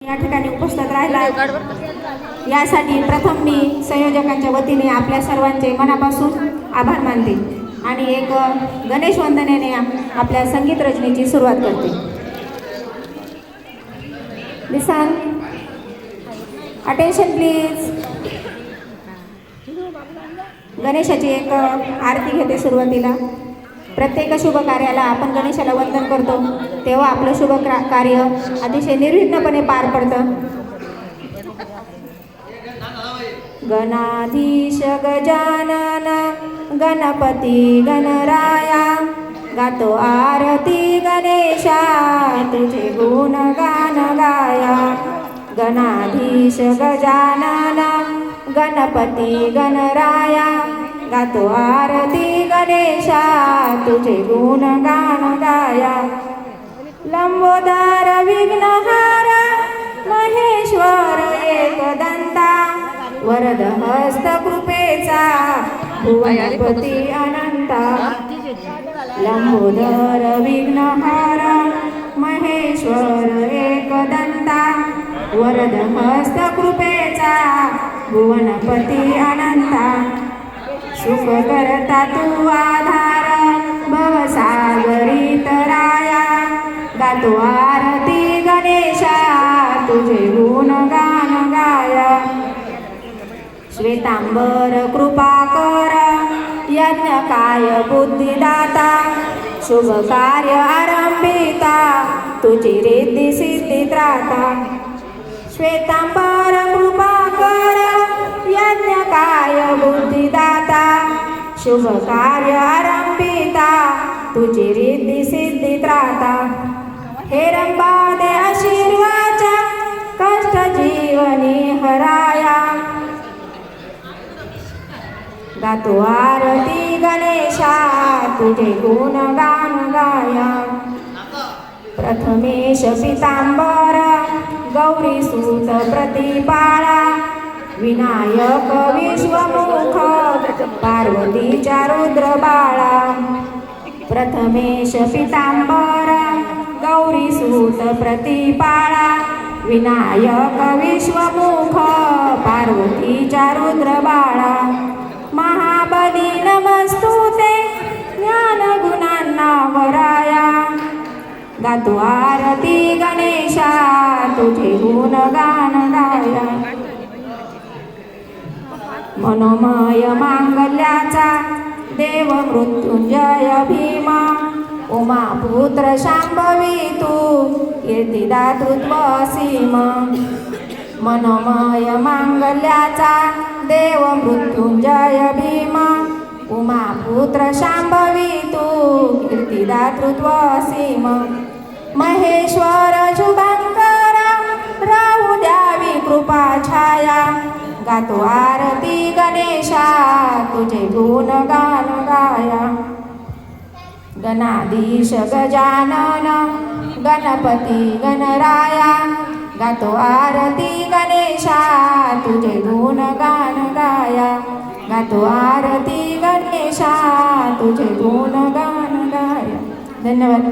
या ठिकाणी उपस्थित राहिला यासाठी प्रथम मी संयोजकांच्या वतीने आपल्या सर्वांचे मनापासून आभार मानते आणि एक गणेश वंदनेने आपल्या संगीत रचनेची सुरुवात करते. लिसन, अटेन्शन प्लीज. गणेशाची एक आरती घेते सुरुवातीला. प्रत्येक शुभ कार्याला आपण गणेशाला वंदन करतो तेव्हा आपलं शुभ कार्य अतिशय निर्विघ्नपणे पार पडतं. गणाधीश गजानन गणपती गणराया गातो आरती गणेशा तुझे गुणगान गाया. गणाधीश गजानन गणपती गणराया गातो आरती गणेशा तुझे गुणगान गाया. लंबोदर विघ्नहार महेश्वर एकदंता वरद हस्त कृपेचा भुवनपती अनंता. लंबोदर विघ्नहार महेश्वर एकदंता वरद हस्त कृपेचा भुवनपती अनंता. सुख करता तू आधार भवसागरी तराया गातो आरती गणेशा तुझे गुणगान गाया. श्वेतांबर कृपाकर यज्ञकाय बुद्धिदाता शुभ कार्य आरंभिता तुझी रिद्धी सिद्धी त्राता. श्वेतांबर कृपाकर यज्ञकाय बुद्धिदाता शुभ कार्य आरंभिता तुझी रिद्धी सिद्धी त्राता. हेरंबा दे आशीर्वाचा कष्ट जीवनी हराया गातो आरती गणेशा तुझे गुणगान गाया. प्रथमेश पितांबर गौरी सूत प्रतिपाळा विनायक विश्वमुख पार्वतीच्या रुद्र बाळा. प्रथमेश पितांबर गौरी सूत प्रतिपाळा विनायक विश्वमुख पार्वतीच्या रुद्र बाळा. महाबली नमस्तुते ज्ञान गुणांना वराया गातो आरती गणेशा तुझे गुणगान गाया. मनोमय मांगल्याचा देव मृत्युंजय भीमा उमापुत्र शांभवी तू कीर्तिदातृत्व सीम. मनोमय मांगल्याचा देव मृत्युंजय भीमा उमापुत्र शांभवी तू कीर्तिदातृत्व सीम. महेश्वर शुभंकर राहू द्यावी कृपा छाया गातो आरती गणेशा तुझे गुणगान गाया. गणाधीश गजानन गणपती गणराया गातो आरती गणेशा तुझे गुणगान गाया. गातो आरती गणेशा तुझे गुणगान गाया. धन्यवाद.